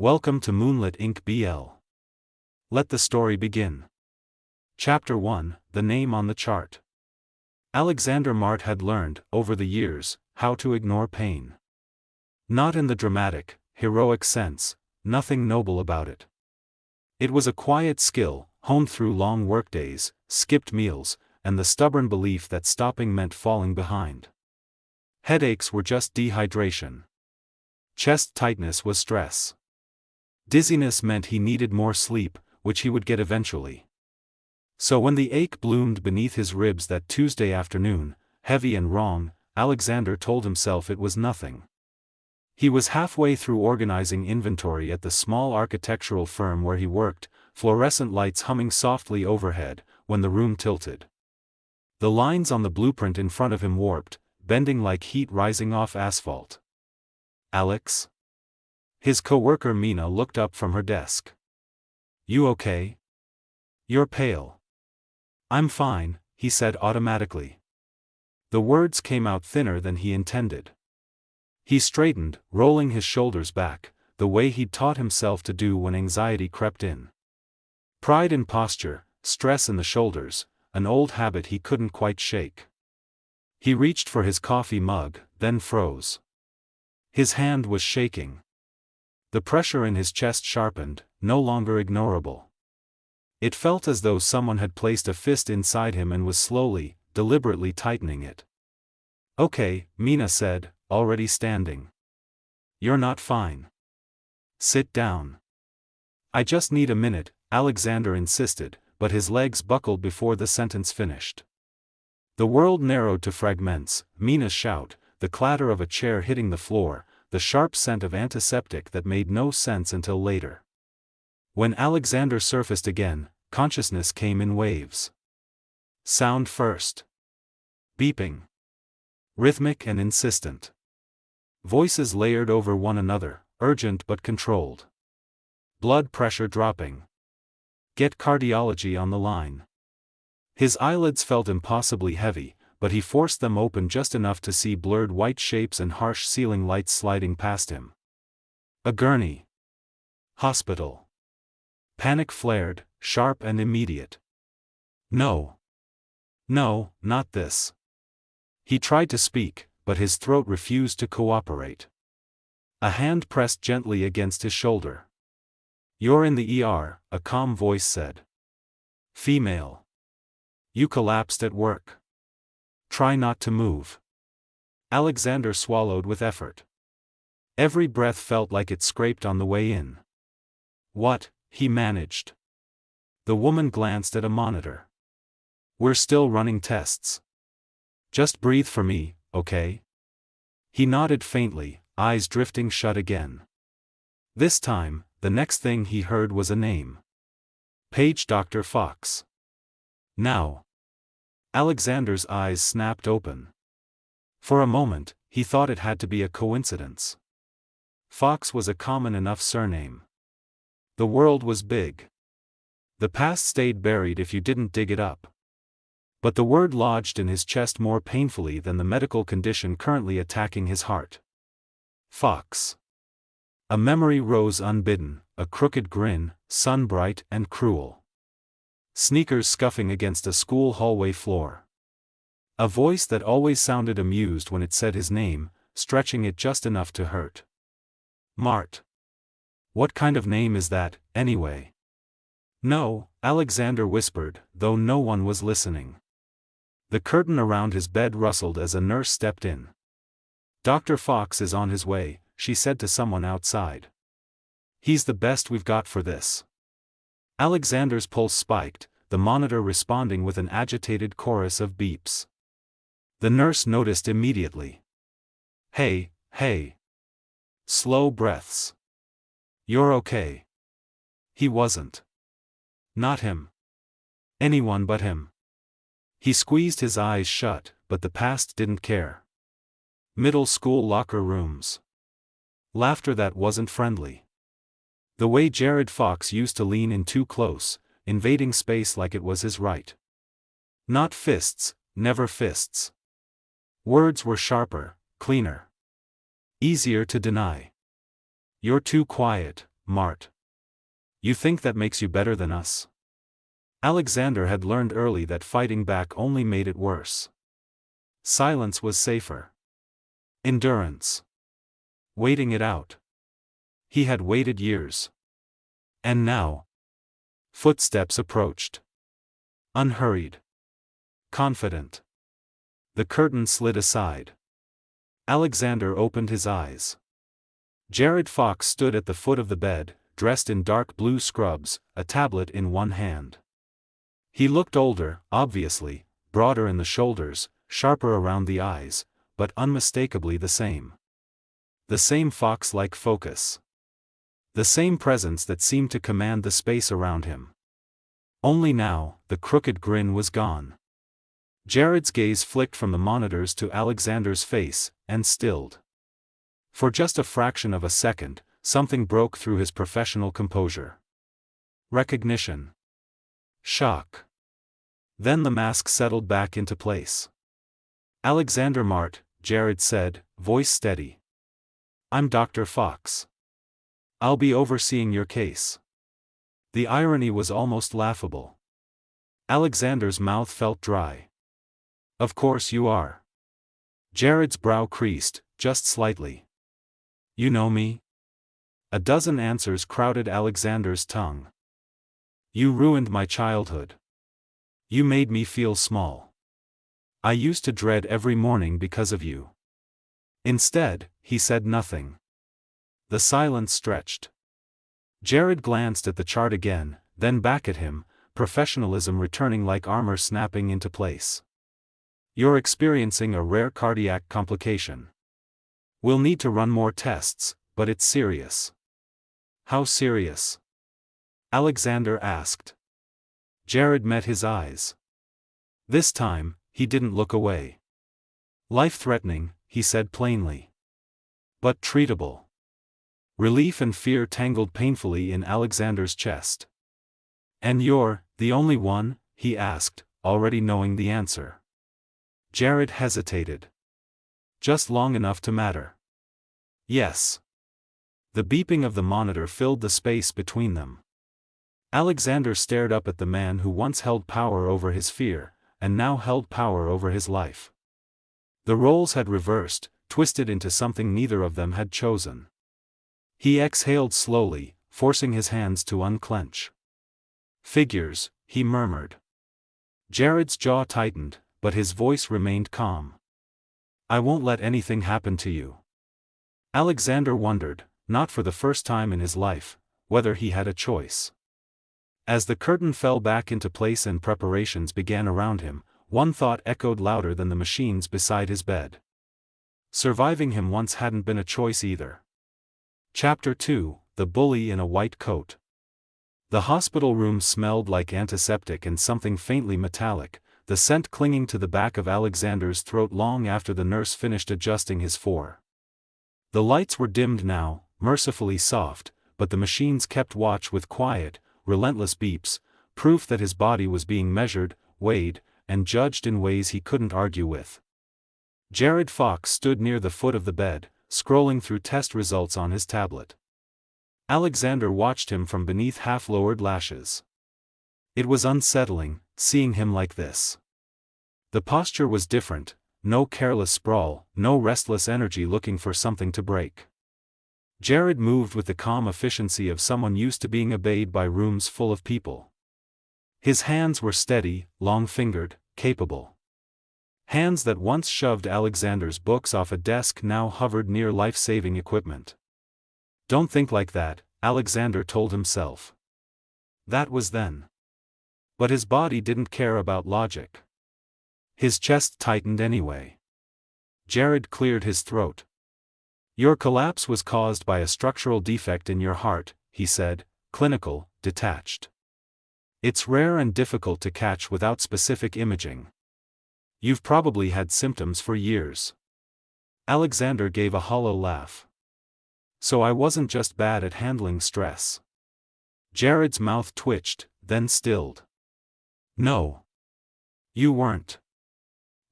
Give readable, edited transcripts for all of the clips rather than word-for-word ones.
Welcome to Moonlit Inc. BL. Let the story begin. Chapter 1, The Name on the Chart. Alexander Mart had learned, over the years, how to ignore pain. Not in the dramatic, heroic sense, nothing noble about it. It was a quiet skill, honed through long workdays, skipped meals, and the stubborn belief that stopping meant falling behind. Headaches were just dehydration. Chest tightness was stress. Dizziness meant he needed more sleep, which he would get eventually. So when the ache bloomed beneath his ribs that Tuesday afternoon, heavy and wrong, Alexander told himself it was nothing. He was halfway through organizing inventory at the small architectural firm where he worked, fluorescent lights humming softly overhead, when the room tilted. The lines on the blueprint in front of him warped, bending like heat rising off asphalt. "Alex?" His co-worker Mina looked up from her desk. "You okay? You're pale." "I'm fine," he said automatically. The words came out thinner than he intended. He straightened, rolling his shoulders back, the way he'd taught himself to do when anxiety crept in. Pride in posture, stress in the shoulders, an old habit he couldn't quite shake. He reached for his coffee mug, then froze. His hand was shaking. The pressure in his chest sharpened, no longer ignorable. It felt as though someone had placed a fist inside him and was slowly, deliberately tightening it. "Okay," Mina said, already standing. "You're not fine. Sit down." "I just need a minute," Alexander insisted, but his legs buckled before the sentence finished. The world narrowed to fragments, Mina's shout, the clatter of a chair hitting the floor, the sharp scent of antiseptic that made no sense until later. When Alexander surfaced again, consciousness came in waves. Sound first. Beeping. Rhythmic and insistent. Voices layered over one another, urgent but controlled. Blood pressure dropping. "Get cardiology on the line." His eyelids felt impossibly heavy, but he forced them open just enough to see blurred white shapes and harsh ceiling lights sliding past him. A gurney. Hospital. Panic flared, sharp and immediate. No. No, not this. He tried to speak, but his throat refused to cooperate. A hand pressed gently against his shoulder. "You're in the ER," a calm voice said. Female. "You collapsed at work. Try not to move." Alexander swallowed with effort. Every breath felt like it scraped on the way in. "What?" he managed. The woman glanced at a monitor. "We're still running tests. Just breathe for me, okay?" He nodded faintly, eyes drifting shut again. This time, the next thing he heard was a name. Page Dr. Fox. Now. Alexander's eyes snapped open. For a moment, he thought it had to be a coincidence. Fox was a common enough surname. The world was big. The past stayed buried if you didn't dig it up. But the word lodged in his chest more painfully than the medical condition currently attacking his heart. Fox. A memory rose unbidden, a crooked grin, sun-bright and cruel. Sneakers scuffing against a school hallway floor. A voice that always sounded amused when it said his name, stretching it just enough to hurt. Mart. What kind of name is that, anyway? "No," Alexander whispered, though no one was listening. The curtain around his bed rustled as a nurse stepped in. "Dr. Fox is on his way," she said to someone outside. "He's the best we've got for this." Alexander's pulse spiked, the monitor responding with an agitated chorus of beeps. The nurse noticed immediately. Hey. Slow breaths. "You're okay." He wasn't. Not him. Anyone but him. He squeezed his eyes shut, but the past didn't care. Middle school locker rooms. Laughter that wasn't friendly. The way Jared Fox used to lean in too close, invading space like it was his right. Not fists, never fists. Words were sharper, cleaner. Easier to deny. "You're too quiet, Mart. You think that makes you better than us? Alexander had learned early that fighting back only made it worse. Silence was safer. Endurance. Waiting it out. He had waited years. And now. Footsteps approached. Unhurried. Confident. The curtain slid aside. Alexander opened his eyes. Jared Fox stood at the foot of the bed, dressed in dark blue scrubs, a tablet in one hand. He looked older, obviously, broader in the shoulders, sharper around the eyes, but unmistakably the same. The same fox-like focus. The same presence that seemed to command the space around him. Only now, the crooked grin was gone. Jared's gaze flicked from the monitors to Alexander's face, and stilled. For just a fraction of a second, something broke through his professional composure. Recognition. Shock. Then the mask settled back into place. Alexander Mart, Jared said, voice steady. I'm Dr. Fox. I'll be overseeing your case. The irony was almost laughable. Alexander's mouth felt dry. Of course you are. Jared's brow creased, just slightly. You know me? A dozen answers crowded Alexander's tongue. You ruined my childhood. You made me feel small. I used to dread every morning because of you. Instead, he said nothing. The silence stretched. Jared glanced at the chart again, then back at him, professionalism returning like armor snapping into place. You're experiencing a rare cardiac complication. We'll need to run more tests, but it's serious. How serious? Alexander asked. Jared met his eyes. This time, he didn't look away. Life-threatening, he said plainly. But treatable. Relief and fear tangled painfully in Alexander's chest. And you're the only one? He asked, already knowing the answer. Jared hesitated. Just long enough to matter. Yes. The beeping of the monitor filled the space between them. Alexander stared up at the man who once held power over his fear, and now held power over his life. The roles had reversed, twisted into something neither of them had chosen. He exhaled slowly, forcing his hands to unclench. Figures, he murmured. Jared's jaw tightened, but his voice remained calm. I won't let anything happen to you. Alexander wondered, not for the first time in his life, whether he had a choice. As the curtain fell back into place and preparations began around him, one thought echoed louder than the machines beside his bed. Surviving him once hadn't been a choice either. Chapter 2, The Bully in a White Coat. The hospital room smelled like antiseptic and something faintly metallic, the scent clinging to the back of Alexander's throat long after the nurse finished adjusting his fore. The lights were dimmed now, mercifully soft, but the machines kept watch with quiet, relentless beeps, proof that his body was being measured, weighed, and judged in ways he couldn't argue with. Jared Fox stood near the foot of the bed, scrolling through test results on his tablet. Alexander watched him from beneath half-lowered lashes. It was unsettling, seeing him like this. The posture was different, no careless sprawl, no restless energy looking for something to break. Jared moved with the calm efficiency of someone used to being obeyed by rooms full of people. His hands were steady, long-fingered, capable. Hands that once shoved Alexander's books off a desk now hovered near life-saving equipment. Don't think like that, Alexander told himself. That was then. But his body didn't care about logic. His chest tightened anyway. Jared cleared his throat. Your collapse was caused by a structural defect in your heart, he said, clinical, detached. It's rare and difficult to catch without specific imaging. You've probably had symptoms for years. Alexander gave a hollow laugh. So I wasn't just bad at handling stress. Jared's mouth twitched, then stilled. No. You weren't.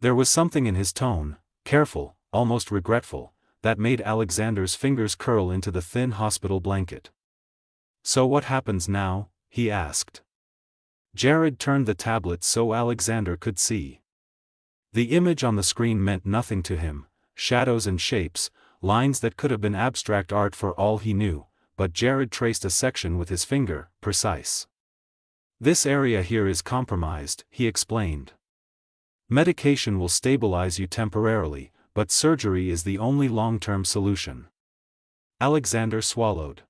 There was something in his tone, careful, almost regretful, that made Alexander's fingers curl into the thin hospital blanket. "So what happens now?" he asked. Jared turned the tablet so Alexander could see. The image on the screen meant nothing to him, shadows and shapes, lines that could have been abstract art for all he knew, but Jared traced a section with his finger, precise. "This area here is compromised," he explained. "Medication will stabilize you temporarily, but surgery is the only long-term solution." Alexander swallowed.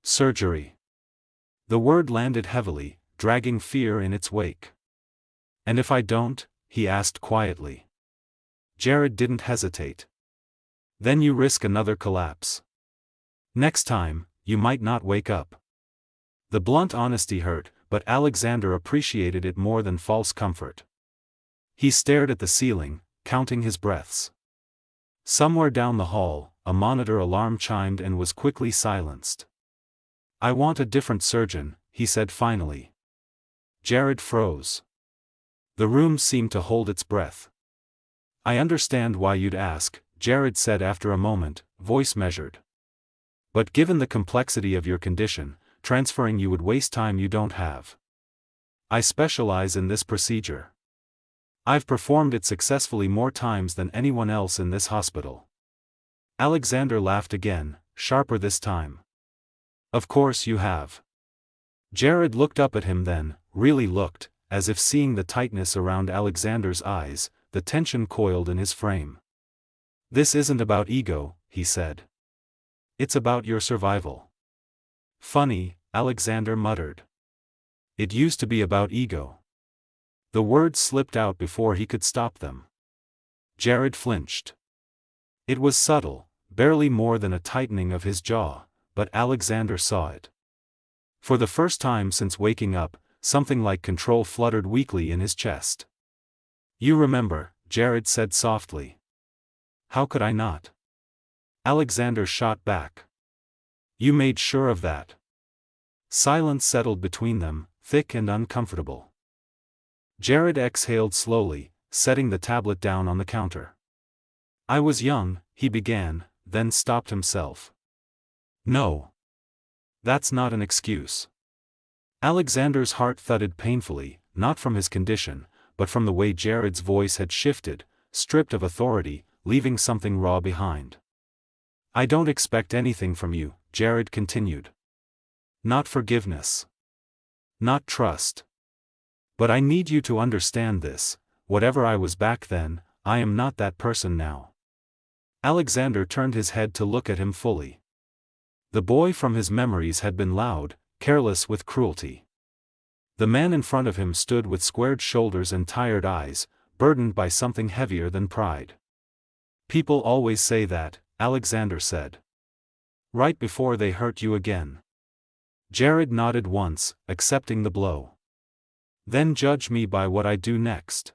Surgery. The word landed heavily, dragging fear in its wake. "And if I don't?" he asked quietly. Jared didn't hesitate. "Then you risk another collapse. Next time, you might not wake up." The blunt honesty hurt, but Alexander appreciated it more than false comfort. He stared at the ceiling, counting his breaths. Somewhere down the hall, a monitor alarm chimed and was quickly silenced. "I want a different surgeon," he said finally. Jared froze. The room seemed to hold its breath. "I understand why you'd ask," Jared said after a moment, voice measured. "But given the complexity of your condition, transferring you would waste time you don't have. I specialize in this procedure. I've performed it successfully more times than anyone else in this hospital." Alexander laughed again, sharper this time. "Of course you have." Jared looked up at him then, really looked, as if seeing the tightness around Alexander's eyes, the tension coiled in his frame. "This isn't about ego," he said. "It's about your survival." "Funny," Alexander muttered. "It used to be about ego." The words slipped out before he could stop them. Jared flinched. It was subtle, barely more than a tightening of his jaw, but Alexander saw it. For the first time since waking up, something like control fluttered weakly in his chest. "You remember," Jared said softly. "How could I not?" Alexander shot back. "You made sure of that." Silence settled between them, thick and uncomfortable. Jared exhaled slowly, setting the tablet down on the counter. "I was young," he began, then stopped himself. "No. That's not an excuse." Alexander's heart thudded painfully, not from his condition, but from the way Jared's voice had shifted, stripped of authority, leaving something raw behind. "I don't expect anything from you," Jared continued. "Not forgiveness. Not trust. But I need you to understand this: whatever I was back then, I am not that person now." Alexander turned his head to look at him fully. The boy from his memories had been loud, careless with cruelty. The man in front of him stood with squared shoulders and tired eyes, burdened by something heavier than pride. "People always say that," Alexander said. "Right before they hurt you again." Jared nodded once, accepting the blow. "Then judge me by what I do next."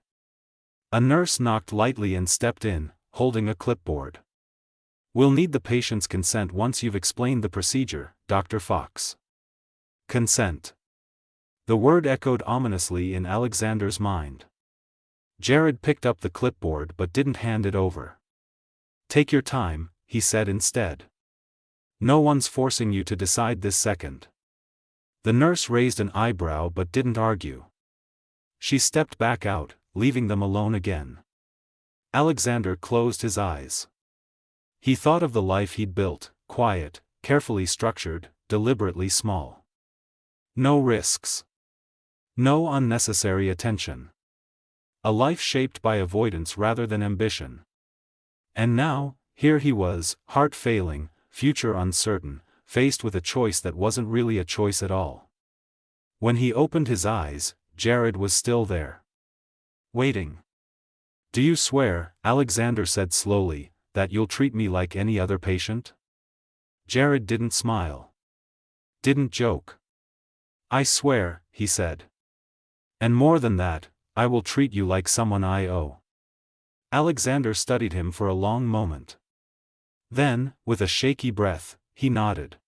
A nurse knocked lightly and stepped in, holding a clipboard. "We'll need the patient's consent once you've explained the procedure, Dr. Fox." Consent. The word echoed ominously in Alexander's mind. Jared picked up the clipboard but didn't hand it over. "Take your time," he said instead. "No one's forcing you to decide this second." The nurse raised an eyebrow but didn't argue. She stepped back out, leaving them alone again. Alexander closed his eyes. He thought of the life he'd built, quiet, carefully structured, deliberately small. No risks. No unnecessary attention. A life shaped by avoidance rather than ambition. And now, here he was, heart failing, future uncertain, faced with a choice that wasn't really a choice at all. When he opened his eyes, Jared was still there. Waiting. "Do you swear," Alexander said slowly, "that you'll treat me like any other patient?" Jared didn't smile. Didn't joke. "I swear," he said. "And more than that, I will treat you like someone I owe." Alexander studied him for a long moment. Then, with a shaky breath, he nodded.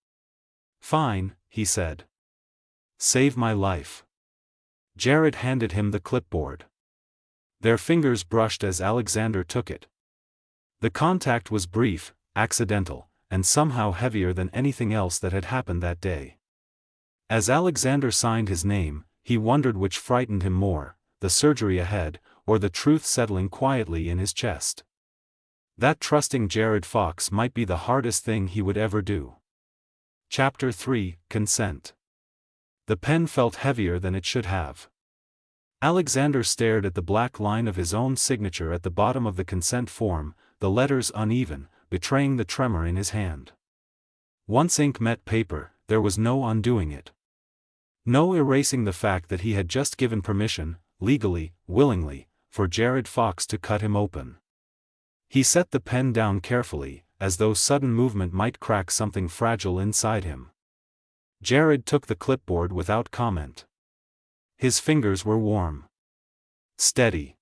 "Fine," he said. "Save my life." Jared handed him the clipboard. Their fingers brushed as Alexander took it. The contact was brief, accidental, and somehow heavier than anything else that had happened that day. As Alexander signed his name, he wondered which frightened him more, the surgery ahead, or the truth settling quietly in his chest. That trusting Jared Fox might be the hardest thing he would ever do. Chapter 3, Consent. The pen felt heavier than it should have. Alexander stared at the black line of his own signature at the bottom of the consent form, the letters uneven, betraying the tremor in his hand. Once ink met paper, there was no undoing it. No erasing the fact that he had just given permission, legally, willingly, for Jared Fox to cut him open. He set the pen down carefully, as though sudden movement might crack something fragile inside him. Jared took the clipboard without comment. His fingers were warm. Steady.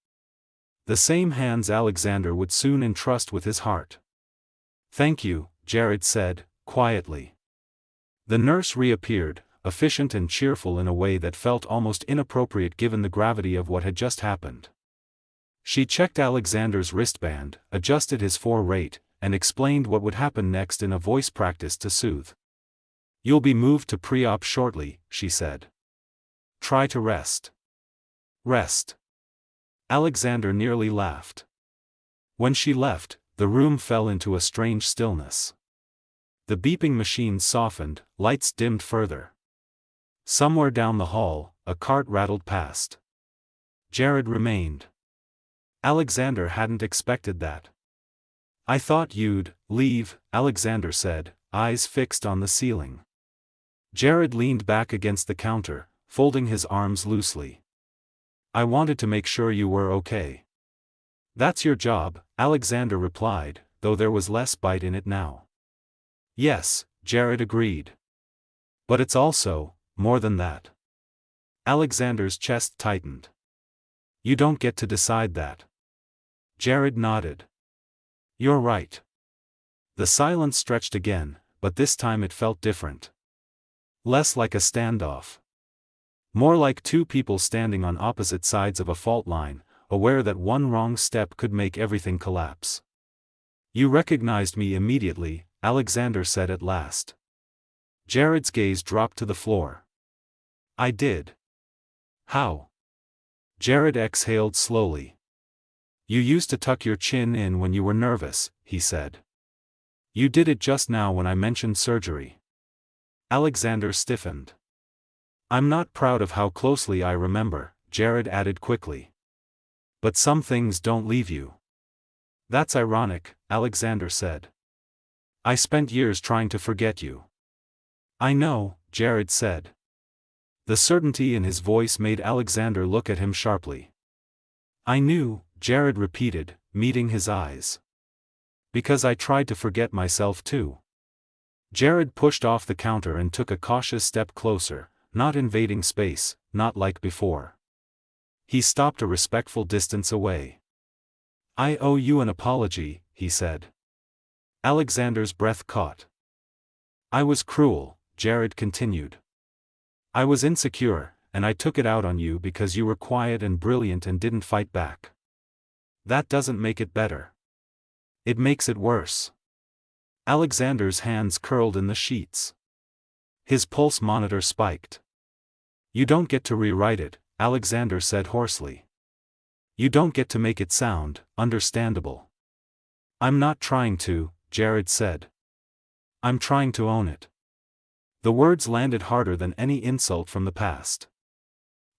The same hands Alexander would soon entrust with his heart. "Thank you," Jared said, quietly. The nurse reappeared, efficient and cheerful in a way that felt almost inappropriate given the gravity of what had just happened. She checked Alexander's wristband, adjusted his 4 rate, and explained what would happen next in a voice practice to soothe. "You'll be moved to pre-op shortly," she said. "Try to rest." Rest. Alexander nearly laughed. When she left, the room fell into a strange stillness. The beeping machine softened, lights dimmed further. Somewhere down the hall, a cart rattled past. Jared remained. Alexander hadn't expected that. "I thought you'd leave," Alexander said, eyes fixed on the ceiling. Jared leaned back against the counter, folding his arms loosely. "I wanted to make sure you were okay." "That's your job," Alexander replied, though there was less bite in it now. "Yes," Jared agreed. "But it's also more than that." Alexander's chest tightened. "You don't get to decide that." Jared nodded. "You're right." The silence stretched again, but this time it felt different. Less like a standoff. More like two people standing on opposite sides of a fault line, aware that one wrong step could make everything collapse. "You recognized me immediately," Alexander said at last. Jared's gaze dropped to the floor. "I did." "How?" Jared exhaled slowly. "You used to tuck your chin in when you were nervous," he said. "You did it just now when I mentioned surgery." Alexander stiffened. "I'm not proud of how closely I remember," Jared added quickly. "But some things don't leave you." "That's ironic," Alexander said. "I spent years trying to forget you." "I know," Jared said. The certainty in his voice made Alexander look at him sharply. "I knew," Jared repeated, meeting his eyes. "Because I tried to forget myself too." Jared pushed off the counter and took a cautious step closer, not invading space, not like before. He stopped a respectful distance away. "I owe you an apology," he said. Alexander's breath caught. "I was cruel," Jared continued. "I was insecure, and I took it out on you because you were quiet and brilliant and didn't fight back. That doesn't make it better. It makes it worse." Alexander's hands curled in the sheets. His pulse monitor spiked. "You don't get to rewrite it," Alexander said hoarsely. "You don't get to make it sound understandable." "I'm not trying to," Jared said. "I'm trying to own it." The words landed harder than any insult from the past.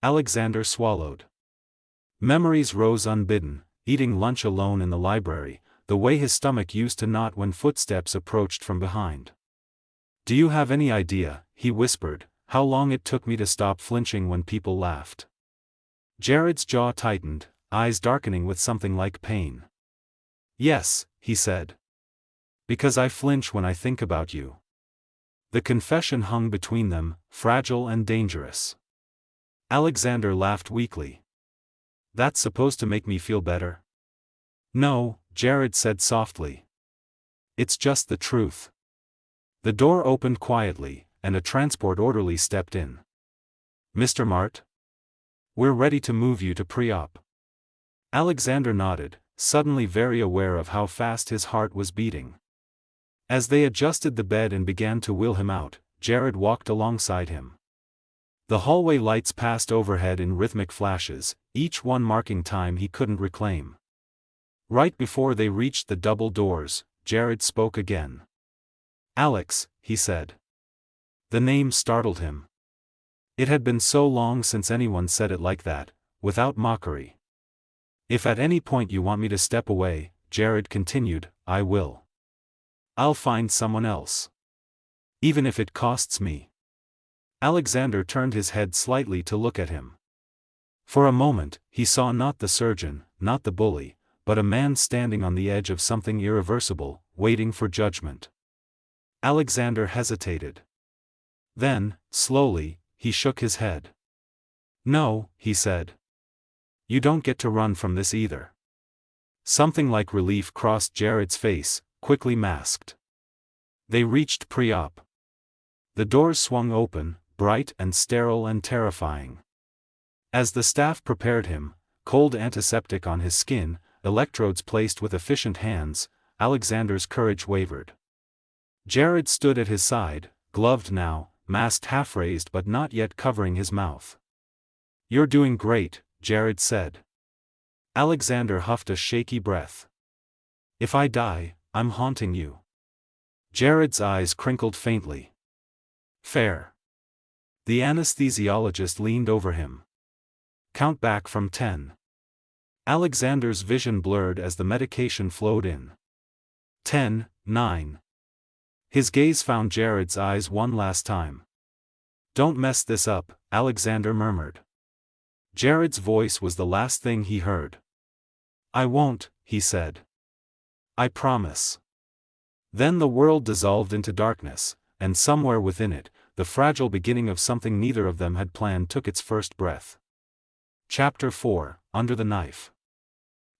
Alexander swallowed. Memories rose unbidden, eating lunch alone in the library, the way his stomach used to knot when footsteps approached from behind. "Do you have any idea," he whispered, "how long it took me to stop flinching when people laughed?" Jared's jaw tightened, eyes darkening with something like pain. "Yes," he said. "Because I flinch when I think about you." The confession hung between them, fragile and dangerous. Alexander laughed weakly. "That's supposed to make me feel better?" "No," Jared said softly. "It's just the truth." The door opened quietly, and a transport orderly stepped in. "Mr. Mart? We're ready to move you to pre-op." Alexander nodded, suddenly very aware of how fast his heart was beating. As they adjusted the bed and began to wheel him out, Jared walked alongside him. The hallway lights passed overhead in rhythmic flashes, each one marking time he couldn't reclaim. Right before they reached the double doors, Jared spoke again. "Alex," he said. The name startled him. It had been so long since anyone said it like that, without mockery. "If at any point you want me to step away," Jared continued, "I will. I'll find someone else. Even if it costs me." Alexander turned his head slightly to look at him. For a moment, he saw not the surgeon, not the bully, but a man standing on the edge of something irreversible, waiting for judgment. Alexander hesitated. Then, slowly, he shook his head. "No," he said. "You don't get to run from this either." Something like relief crossed Jared's face, quickly masked. They reached pre-op. The doors swung open, bright and sterile and terrifying. As the staff prepared him, cold antiseptic on his skin, electrodes placed with efficient hands, Alexander's courage wavered. Jared stood at his side, gloved now, masked half-raised but not yet covering his mouth. "You're doing great," Jared said. Alexander huffed a shaky breath. "If I die, I'm haunting you." Jared's eyes crinkled faintly. "Fair." The anesthesiologist leaned over him. "Count back from 10. Alexander's vision blurred as the medication flowed in. 10, 9. His gaze found Jared's eyes one last time. "Don't mess this up," Alexander murmured. Jared's voice was the last thing he heard. "I won't," he said. "I promise." Then the world dissolved into darkness, and somewhere within it, the fragile beginning of something neither of them had planned took its first breath. Chapter 4, Under the Knife.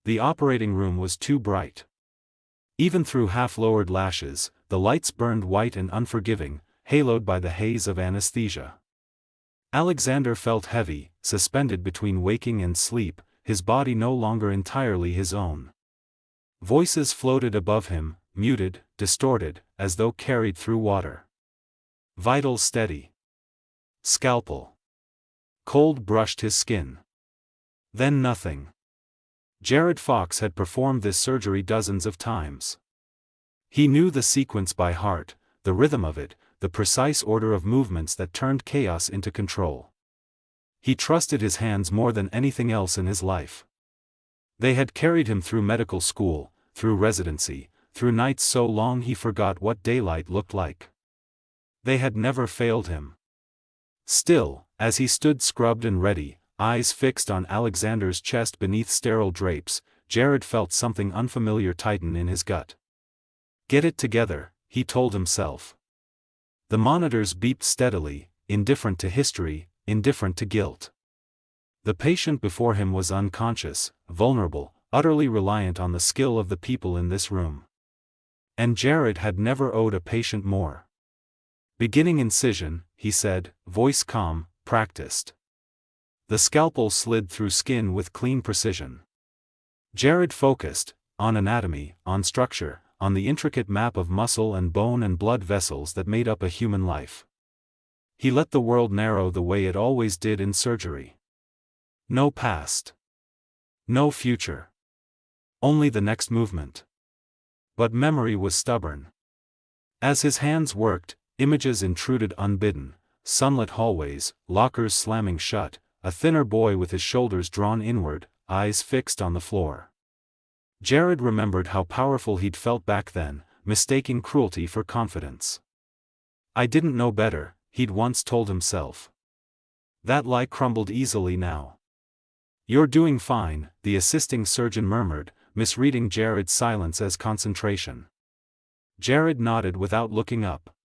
The operating room was too bright. Even through half-lowered lashes, the lights burned white and unforgiving, haloed by the haze of anesthesia. Alexander felt heavy, suspended between waking and sleep, his body no longer entirely his own. Voices floated above him, muted, distorted, as though carried through water. Vitals steady. Scalpel. Cold brushed his skin. Then nothing. Jared Fox had performed this surgery dozens of times. He knew the sequence by heart, the rhythm of it, the precise order of movements that turned chaos into control. He trusted his hands more than anything else in his life. They had carried him through medical school, through residency, through nights so long he forgot what daylight looked like. They had never failed him. Still, as he stood scrubbed and ready, eyes fixed on Alexander's chest beneath sterile drapes, Jared felt something unfamiliar tighten in his gut. "Get it together," he told himself. The monitors beeped steadily, indifferent to history, indifferent to guilt. The patient before him was unconscious, vulnerable, utterly reliant on the skill of the people in this room. And Jared had never owed a patient more. "Beginning incision," he said, voice calm, practiced. The scalpel slid through skin with clean precision. Jared focused, on anatomy, on structure, on the intricate map of muscle and bone and blood vessels that made up a human life. He let the world narrow the way it always did in surgery. No past. No future. Only the next movement. But memory was stubborn. As his hands worked, images intruded unbidden, sunlit hallways, lockers slamming shut, a thinner boy with his shoulders drawn inward, eyes fixed on the floor. Jared remembered how powerful he'd felt back then, mistaking cruelty for confidence. "I didn't know better," he'd once told himself. That lie crumbled easily now. "You're doing fine," the assisting surgeon murmured, misreading Jared's silence as concentration. Jared nodded without looking up.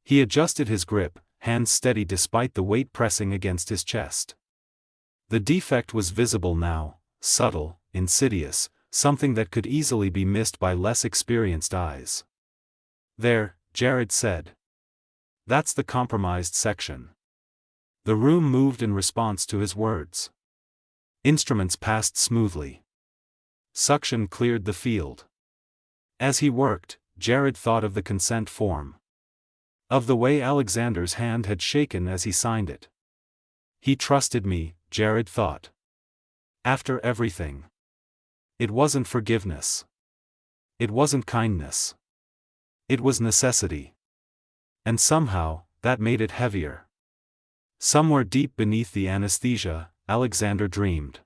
He adjusted his grip, hands steady despite the weight pressing against his chest. The defect was visible now, subtle, insidious, something that could easily be missed by less experienced eyes. "There," Jared said. "That's the compromised section." The room moved in response to his words. Instruments passed smoothly. Suction cleared the field. As he worked, Jared thought of the consent form. Of the way Alexander's hand had shaken as he signed it. He trusted me, Jared thought. After everything. It wasn't forgiveness. It wasn't kindness. It was necessity. And somehow, that made it heavier. Somewhere deep beneath the anesthesia, Alexander dreamed.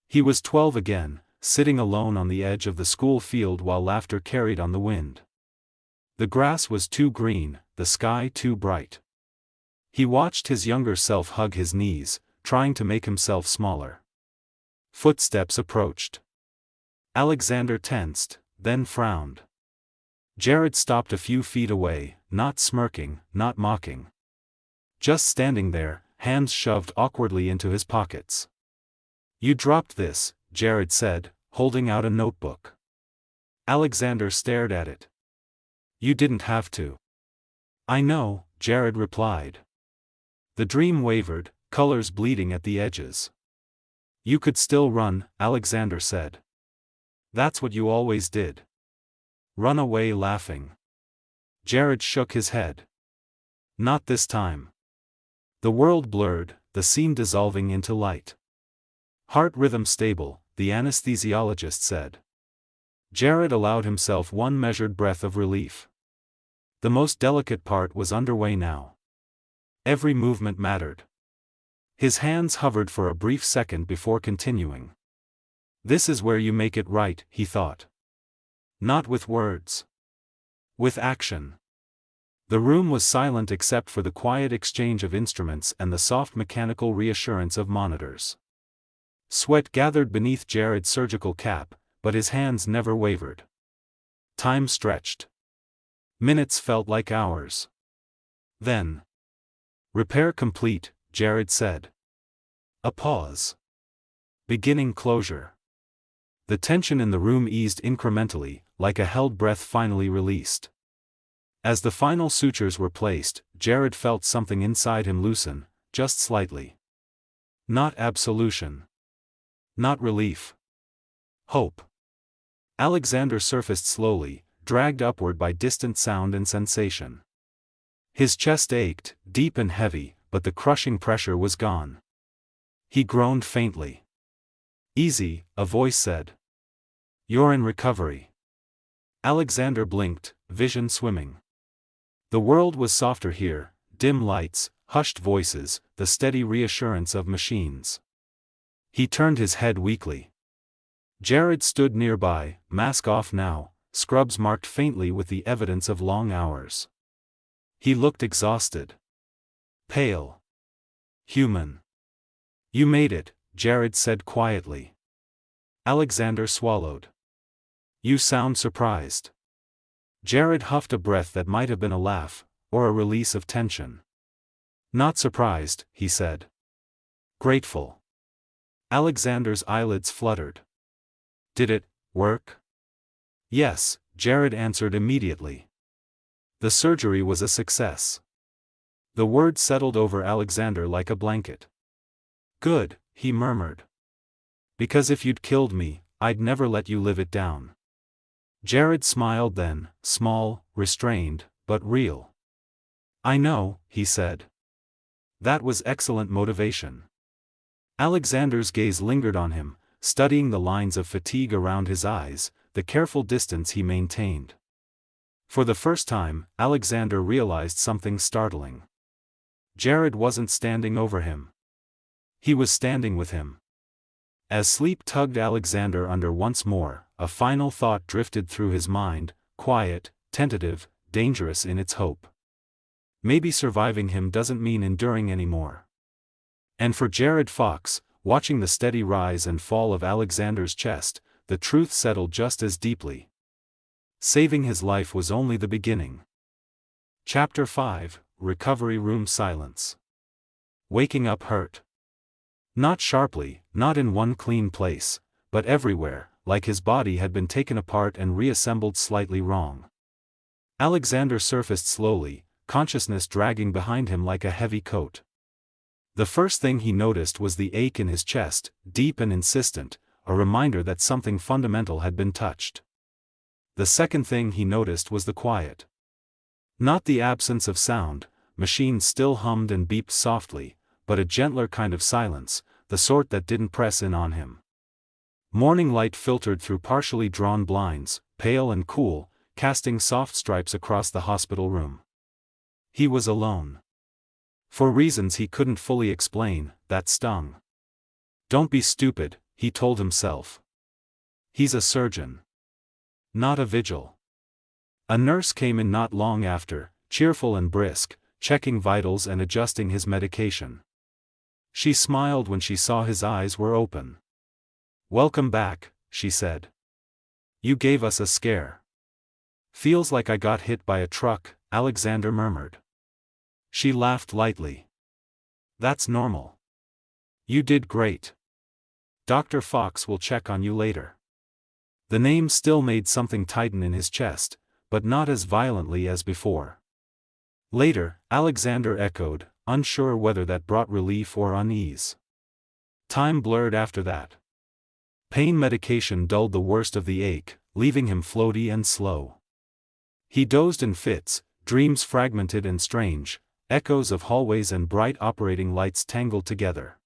He was 12 again, sitting alone on the edge of the school field while laughter carried on the wind. The grass was too green, the sky too bright. He watched his younger self hug his knees, trying to make himself smaller. Footsteps approached. Alexander tensed, then frowned. Jared stopped a few feet away, not smirking, not mocking. Just standing there, hands shoved awkwardly into his pockets. "You dropped this," Jared said, holding out a notebook. Alexander stared at it. "You didn't have to." "I know," Jared replied. The dream wavered, colors bleeding at the edges. "You could still run," Alexander said. "That's what you always did. Run away laughing." Jared shook his head. "Not this time." The world blurred, the scene dissolving into light. "Heart rhythm stable," the anesthesiologist said. Jared allowed himself one measured breath of relief. The most delicate part was underway now. Every movement mattered. His hands hovered for a brief second before continuing. "This is where you make it right," he thought. "Not with words. With action." The room was silent except for the quiet exchange of instruments and the soft mechanical reassurance of monitors. Sweat gathered beneath Jared's surgical cap, but his hands never wavered. Time stretched. Minutes felt like hours. Then. "Repair complete," Jared said. A pause. Beginning closure. The tension in the room eased incrementally, like a held breath finally released. As the final sutures were placed, Jared felt something inside him loosen, just slightly. Not absolution. Not relief. Hope. Alexander surfaced slowly, dragged upward by distant sound and sensation. His chest ached, deep and heavy, but the crushing pressure was gone. He groaned faintly. "Easy," a voice said. "You're in recovery." Alexander blinked, vision swimming. The world was softer here, dim lights, hushed voices, the steady reassurance of machines. He turned his head weakly. Jared stood nearby, mask off now, scrubs marked faintly with the evidence of long hours. He looked exhausted. Pale. Human. "You made it," Jared said quietly. Alexander swallowed. "You sound surprised." Jared huffed a breath that might have been a laugh, or a release of tension. "Not surprised," he said. "Grateful." Alexander's eyelids fluttered. "Did it work?" "Yes," Jared answered immediately. "The surgery was a success." The word settled over Alexander like a blanket. "Good," he murmured. "Because if you'd killed me, I'd never let you live it down." Jared smiled then, small, restrained, but real. "I know," he said. "That was excellent motivation." Alexander's gaze lingered on him, studying the lines of fatigue around his eyes, the careful distance he maintained. For the first time, Alexander realized something startling. Jared wasn't standing over him. He was standing with him. As sleep tugged Alexander under once more, a final thought drifted through his mind, quiet, tentative, dangerous in its hope. Maybe surviving him doesn't mean enduring anymore. And for Jared Fox, watching the steady rise and fall of Alexander's chest, the truth settled just as deeply. Saving his life was only the beginning. Chapter 5, Recovery Room Silence. Waking up hurt. Not sharply, not in one clean place, but everywhere, like his body had been taken apart and reassembled slightly wrong. Alexander surfaced slowly, consciousness dragging behind him like a heavy coat. The first thing he noticed was the ache in his chest, deep and insistent, a reminder that something fundamental had been touched. The second thing he noticed was the quiet. Not the absence of sound, machines still hummed and beeped softly, but a gentler kind of silence, the sort that didn't press in on him. Morning light filtered through partially drawn blinds, pale and cool, casting soft stripes across the hospital room. He was alone. For reasons he couldn't fully explain, that stung. "Don't be stupid," he told himself. "He's a surgeon. Not a vigil." A nurse came in not long after, cheerful and brisk, checking vitals and adjusting his medication. She smiled when she saw his eyes were open. "Welcome back," she said. "You gave us a scare." "Feels like I got hit by a truck," Alexander murmured. She laughed lightly. "That's normal. You did great. Dr. Fox will check on you later." The name still made something tighten in his chest, but not as violently as before. Later, Alexander echoed, unsure whether that brought relief or unease. Time blurred after that. Pain medication dulled the worst of the ache, leaving him floaty and slow. He dozed in fits, dreams fragmented and strange, echoes of hallways and bright operating lights tangled together.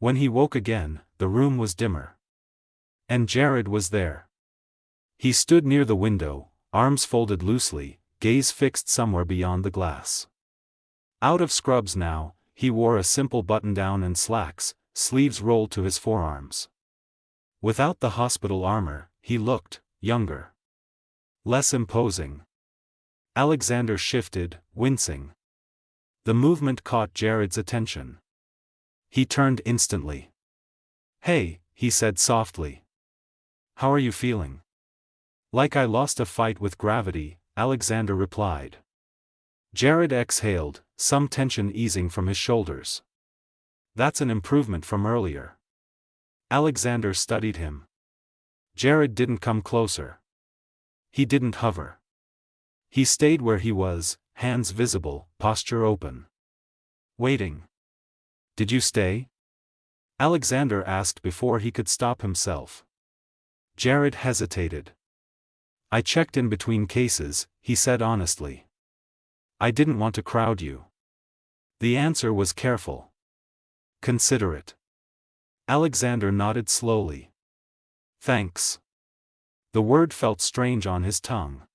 When he woke again, the room was dimmer. And Jared was there. He stood near the window, arms folded loosely, gaze fixed somewhere beyond the glass. Out of scrubs now, he wore a simple button-down and slacks, sleeves rolled to his forearms. Without the hospital armor, he looked younger. Less imposing. Alexander shifted, wincing. The movement caught Jared's attention. He turned instantly. "Hey," he said softly. "How are you feeling?" "Like I lost a fight with gravity," Alexander replied. Jared exhaled, some tension easing from his shoulders. "That's an improvement from earlier." Alexander studied him. Jared didn't come closer. He didn't hover. He stayed where he was, hands visible, posture open. Waiting. "Did you stay?" Alexander asked before he could stop himself. Jared hesitated. "I checked in between cases," he said honestly. "I didn't want to crowd you." The answer was careful. "Considerate." Alexander nodded slowly. "Thanks." The word felt strange on his tongue.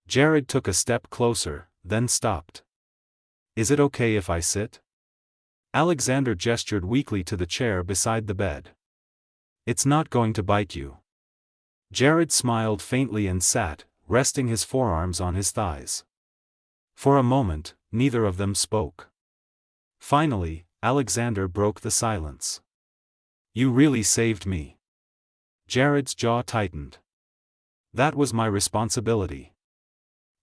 Jared took a step closer, then stopped. "Is it okay if I sit?" Alexander gestured weakly to the chair beside the bed. "It's not going to bite you." Jared smiled faintly and sat, resting his forearms on his thighs. For a moment, neither of them spoke. Finally, Alexander broke the silence. "You really saved me." Jared's jaw tightened. "That was my responsibility."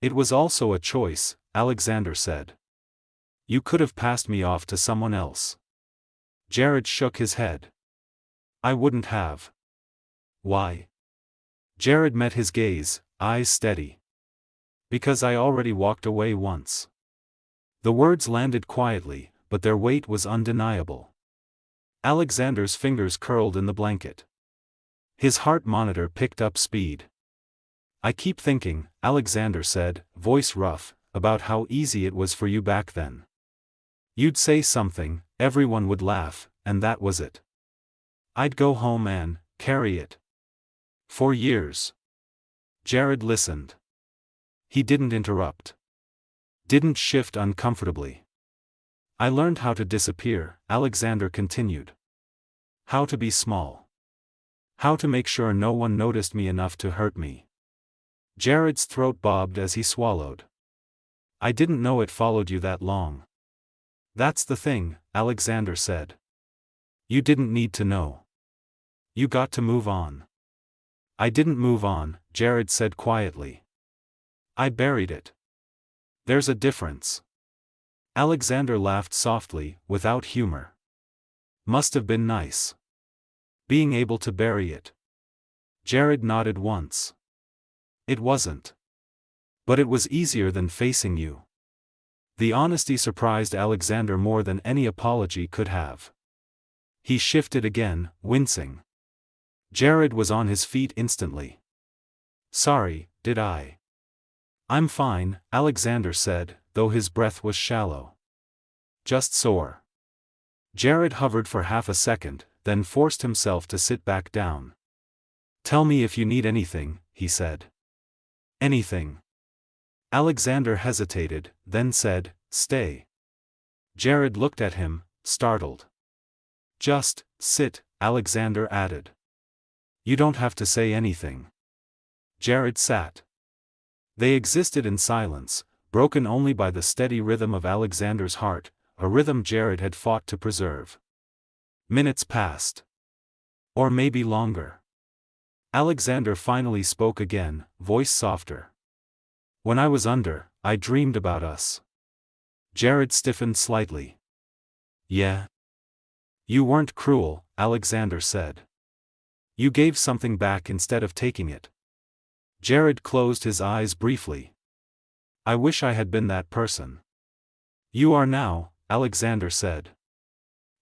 "It was also a choice," Alexander said. "You could have passed me off to someone else." Jared shook his head. "I wouldn't have." "Why?" Jared met his gaze, eyes steady. "Because I already walked away once." The words landed quietly, but their weight was undeniable. Alexander's fingers curled in the blanket. His heart monitor picked up speed. "I keep thinking," Alexander said, voice rough, "about how easy it was for you back then. You'd say something, everyone would laugh, and that was it. I'd go home and carry it. For years." Jared listened. He didn't interrupt. Didn't shift uncomfortably. "I learned how to disappear," Alexander continued. "How to be small. How to make sure no one noticed me enough to hurt me." Jared's throat bobbed as he swallowed. "I didn't know it followed you that long." "That's the thing," Alexander said. "You didn't need to know. You got to move on." "I didn't move on," Jared said quietly. "I buried it." "There's a difference." Alexander laughed softly, without humor. "Must have been nice. Being able to bury it." Jared nodded once. "It wasn't. But it was easier than facing you." The honesty surprised Alexander more than any apology could have. He shifted again, wincing. Jared was on his feet instantly. "Sorry, did I?" "I'm fine," Alexander said, though his breath was shallow. "Just sore." Jared hovered for half a second, then forced himself to sit back down. "Tell me if you need anything," he said. "Anything?" Alexander hesitated, then said, "Stay." Jared looked at him, startled. "Just sit," Alexander added. "You don't have to say anything." Jared sat. They existed in silence, broken only by the steady rhythm of Alexander's heart, a rhythm Jared had fought to preserve. Minutes passed. Or maybe longer. Alexander finally spoke again, voice softer. "When I was under, I dreamed about us." Jared stiffened slightly. "Yeah?" "You weren't cruel," Alexander said. "You gave something back instead of taking it." Jared closed his eyes briefly. "I wish I had been that person." "You are now," Alexander said.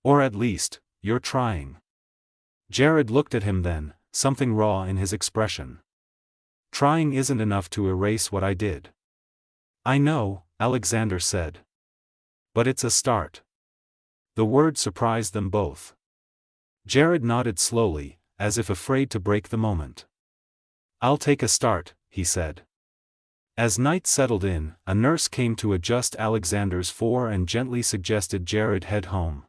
"Or at least, you're trying." Jared looked at him then, something raw in his expression. "Trying isn't enough to erase what I did." "I know," Alexander said. "But it's a start." The word surprised them both. Jared nodded slowly, as if afraid to break the moment. "I'll take a start," he said. As night settled in, a nurse came to adjust Alexander's fore and gently suggested Jared head home.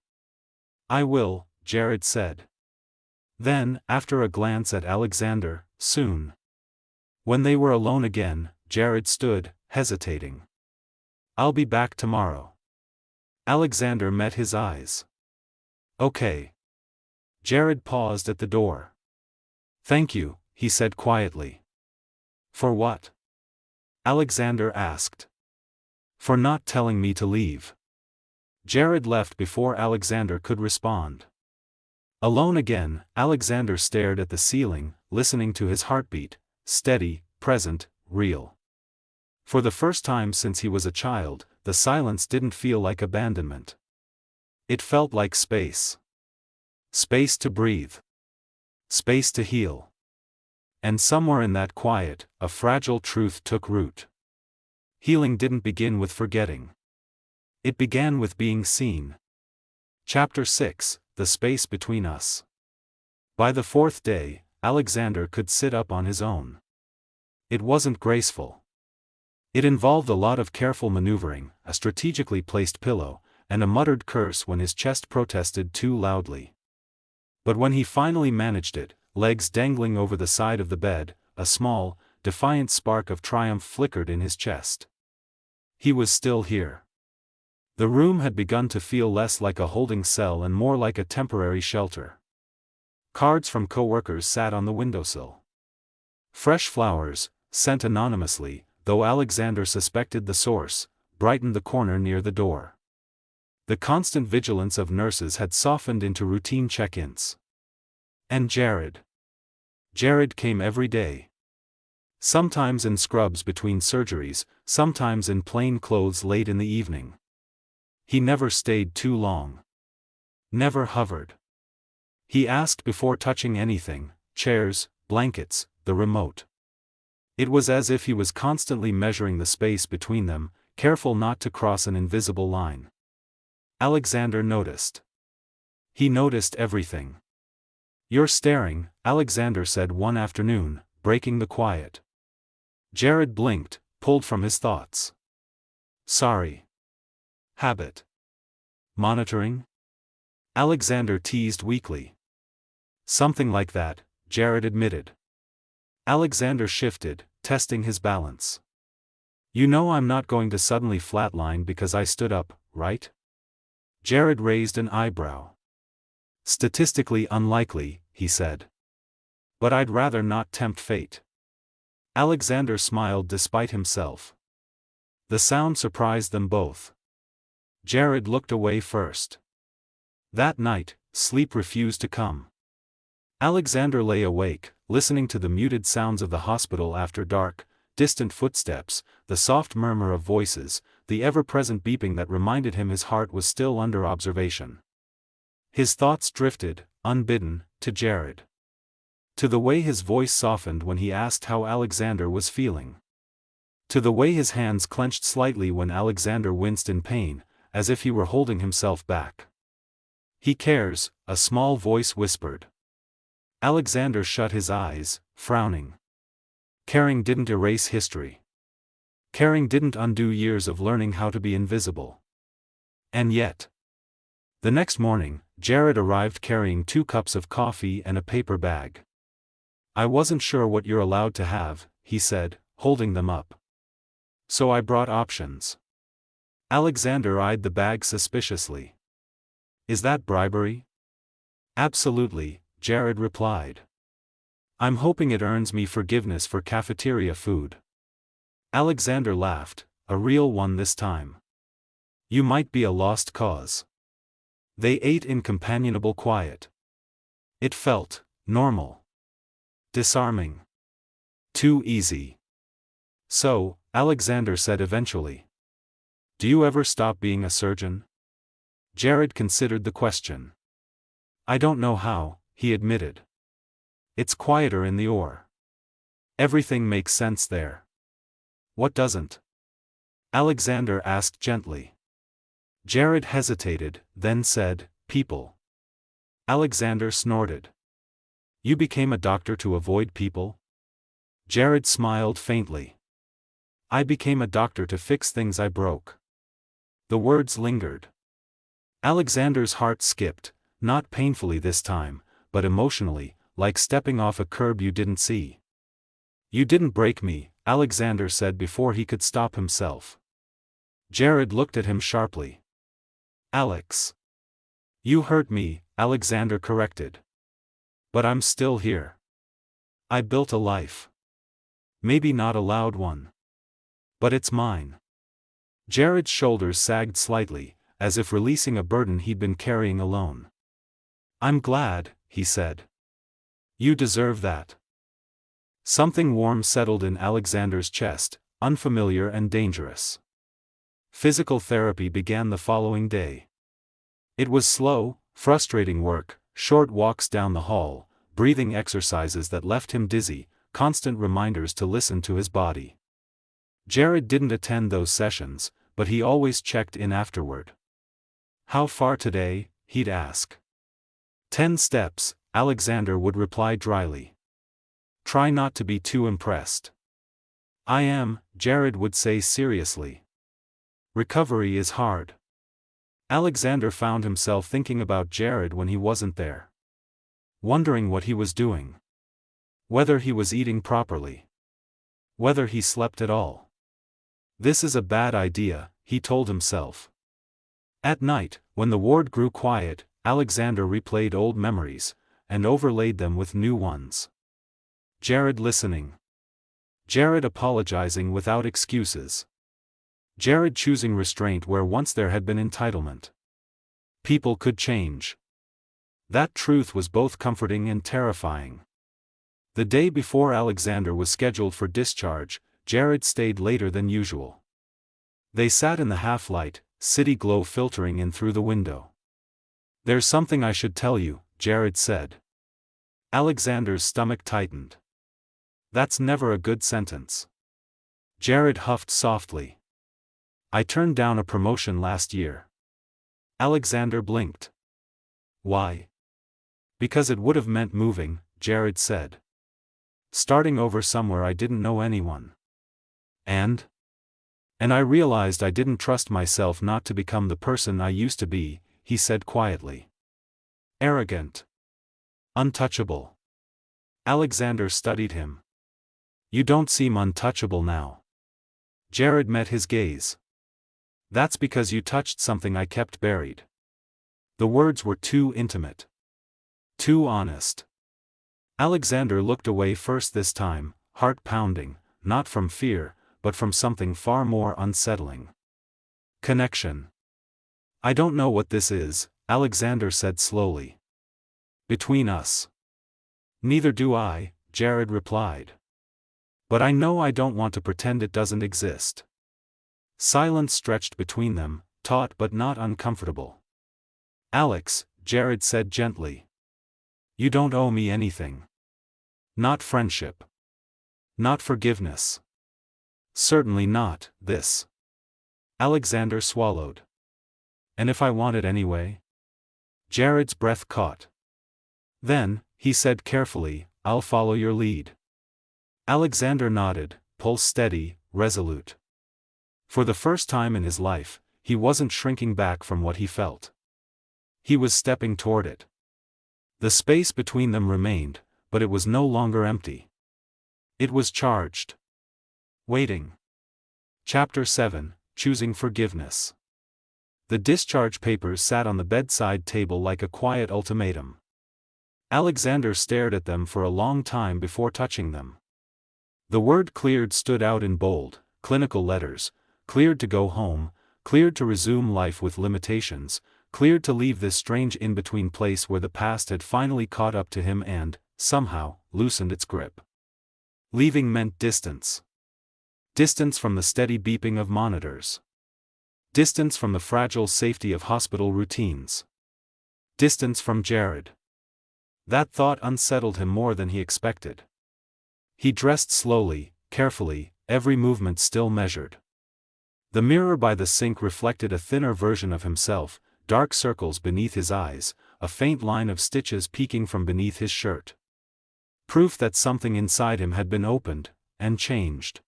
"I will," Jared said. Then, after a glance at Alexander, "Soon." When they were alone again, Jared stood, hesitating. "I'll be back tomorrow." Alexander met his eyes. "Okay." Jared paused at the door. "Thank you," he said quietly. "For what?" Alexander asked. "For not telling me to leave." Jared left before Alexander could respond. Alone again, Alexander stared at the ceiling, listening to his heartbeat, steady, present, real. For the first time since he was a child, the silence didn't feel like abandonment. It felt like space. Space to breathe. Space to heal. And somewhere in that quiet, a fragile truth took root. Healing didn't begin with forgetting. It began with being seen. Chapter 6, The Space Between Us. By the fourth day, Alexander could sit up on his own. It wasn't graceful. It involved a lot of careful maneuvering, a strategically placed pillow, and a muttered curse when his chest protested too loudly. But when he finally managed it, legs dangling over the side of the bed, a small, defiant spark of triumph flickered in his chest. He was still here. The room had begun to feel less like a holding cell and more like a temporary shelter. Cards from coworkers sat on the windowsill. Fresh flowers, sent anonymously, though Alexander suspected the source, brightened the corner near the door. The constant vigilance of nurses had softened into routine check-ins. And Jared. Jared came every day. Sometimes in scrubs between surgeries, sometimes in plain clothes late in the evening. He never stayed too long. Never hovered. He asked before touching anything, chairs, blankets, the remote. It was as if he was constantly measuring the space between them, careful not to cross an invisible line. Alexander noticed. He noticed everything. "You're staring," Alexander said one afternoon, breaking the quiet. Jared blinked, pulled from his thoughts. "Sorry." "Habit." "Monitoring?" Alexander teased weakly. "Something like that," Jared admitted. Alexander shifted, testing his balance. "You know I'm not going to suddenly flatline because I stood up, right?" Jared raised an eyebrow. "Statistically unlikely," he said. "But I'd rather not tempt fate." Alexander smiled despite himself. The sound surprised them both. Jared looked away first. That night, sleep refused to come. Alexander lay awake, listening to the muted sounds of the hospital after dark, distant footsteps, the soft murmur of voices, the ever-present beeping that reminded him his heart was still under observation. His thoughts drifted, unbidden, to Jared. To the way his voice softened when he asked how Alexander was feeling. To the way his hands clenched slightly when Alexander winced in pain, as if he were holding himself back. He cares, a small voice whispered. Alexander shut his eyes, frowning. Caring didn't erase history. Caring didn't undo years of learning how to be invisible. And yet. The next morning, Jared arrived carrying 2 cups of coffee and a paper bag. I wasn't sure what you're allowed to have, he said, holding them up. So I brought options. Alexander eyed the bag suspiciously. Is that bribery? Absolutely, Jared replied. I'm hoping it earns me forgiveness for cafeteria food. Alexander laughed, a real one this time. You might be a lost cause. They ate in companionable quiet. It felt normal. Disarming. Too easy. So, Alexander said eventually. Do you ever stop being a surgeon? Jared considered the question. I don't know how, he admitted. It's quieter in the OR. Everything makes sense there. What doesn't? Alexander asked gently. Jared hesitated, then said, people. Alexander snorted. You became a doctor to avoid people? Jared smiled faintly. I became a doctor to fix things I broke. The words lingered. Alexander's heart skipped, not painfully this time, but emotionally, like stepping off a curb you didn't see. You didn't break me, Alexander said before he could stop himself. Jared looked at him sharply. Alex. You hurt me, Alexander corrected. But I'm still here. I built a life. Maybe not a loud one. But it's mine. Jared's shoulders sagged slightly, as if releasing a burden he'd been carrying alone. I'm glad, he said. You deserve that. Something warm settled in Alexander's chest, unfamiliar and dangerous. Physical therapy began the following day. It was slow, frustrating work, short walks down the hall, breathing exercises that left him dizzy, constant reminders to listen to his body. Jared didn't attend those sessions, but he always checked in afterward. How far today, he'd ask. 10 steps, Alexander would reply dryly. Try not to be too impressed. I am, Jared would say seriously. Recovery is hard. Alexander found himself thinking about Jared when he wasn't there. Wondering what he was doing. Whether he was eating properly. Whether he slept at all. This is a bad idea, he told himself. At night, when the ward grew quiet, Alexander replayed old memories, and overlaid them with new ones. Jared listening. Jared apologizing without excuses. Jared choosing restraint where once there had been entitlement. People could change. That truth was both comforting and terrifying. The day before Alexander was scheduled for discharge, Jared stayed later than usual. They sat in the half-light, city glow filtering in through the window. There's something I should tell you, Jared said. Alexander's stomach tightened. That's never a good sentence. Jared huffed softly. I turned down a promotion last year. Alexander blinked. Why? Because it would have meant moving, Jared said. Starting over somewhere I didn't know anyone. And I realized I didn't trust myself not to become the person I used to be, he said quietly. Arrogant. Untouchable. Alexander studied him. You don't seem untouchable now. Jared met his gaze. That's because you touched something I kept buried. The words were too intimate. Too honest. Alexander looked away first this time, heart pounding, not from fear, but from something far more unsettling. Connection. I don't know what this is, Alexander said slowly. Between us. Neither do I, Jared replied. But I know I don't want to pretend it doesn't exist. Silence stretched between them, taut but not uncomfortable. Alex, Jared said gently. You don't owe me anything. Not friendship. Not forgiveness. Certainly not this. Alexander swallowed. And if I want it anyway? Jared's breath caught. Then, he said carefully, "I'll follow your lead." Alexander nodded, pulse steady, resolute. For the first time in his life, he wasn't shrinking back from what he felt. He was stepping toward it. The space between them remained, but it was no longer empty. It was charged. Waiting. Chapter 7, Choosing Forgiveness. The discharge papers sat on the bedside table like a quiet ultimatum. Alexander stared at them for a long time before touching them. The word cleared stood out in bold, clinical letters: cleared to go home, cleared to resume life with limitations, cleared to leave this strange in-between place where the past had finally caught up to him and, somehow, loosened its grip. Leaving meant distance. Distance from the steady beeping of monitors. Distance from the fragile safety of hospital routines. Distance from Jared. That thought unsettled him more than he expected. He dressed slowly, carefully, every movement still measured. The mirror by the sink reflected a thinner version of himself, dark circles beneath his eyes, a faint line of stitches peeking from beneath his shirt. Proof that something inside him had been opened, and changed.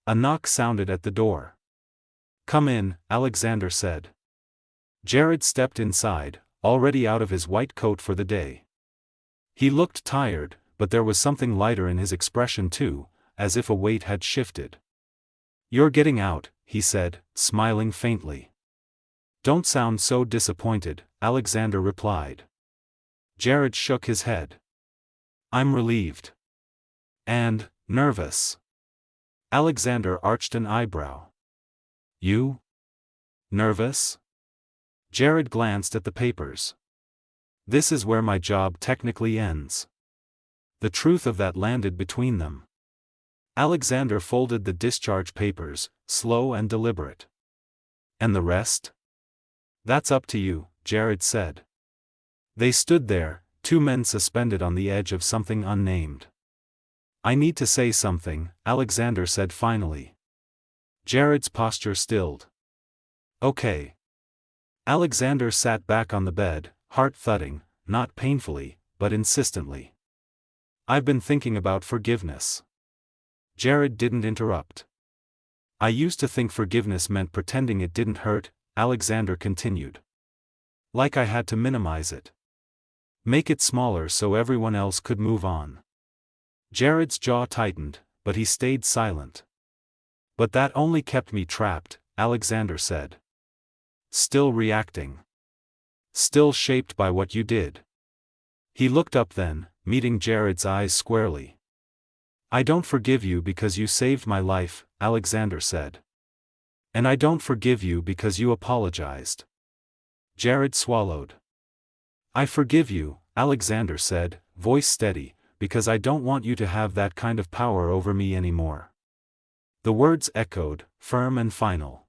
A knock sounded at the door. "Come in," Alexander said. Jared stepped inside, already out of his white coat for the day. He looked tired, but there was something lighter in his expression too, as if a weight had shifted. "You're getting out," he said, smiling faintly. "Don't sound so disappointed," Alexander replied. Jared shook his head. "I'm relieved. And nervous." Alexander arched an eyebrow. "You? Nervous?" Jared glanced at the papers. "This is where my job technically ends." The truth of that landed between them. Alexander folded the discharge papers, slow and deliberate. "And the rest?" "That's up to you," Jared said. They stood there, two men suspended on the edge of something unnamed. "I need to say something," Alexander said finally. Jared's posture stilled. "Okay." Alexander sat back on the bed, heart thudding, not painfully, but insistently. "I've been thinking about forgiveness." Jared didn't interrupt. "I used to think forgiveness meant pretending it didn't hurt," Alexander continued. "Like I had to minimize it. Make it smaller so everyone else could move on." Jared's jaw tightened, but he stayed silent. "But that only kept me trapped," Alexander said. "Still reacting. Still shaped by what you did." He looked up then, meeting Jared's eyes squarely. "I don't forgive you because you saved my life," Alexander said. "And I don't forgive you because you apologized." Jared swallowed. "I forgive you," Alexander said, voice steady, "because I don't want you to have that kind of power over me anymore." The words echoed, firm and final.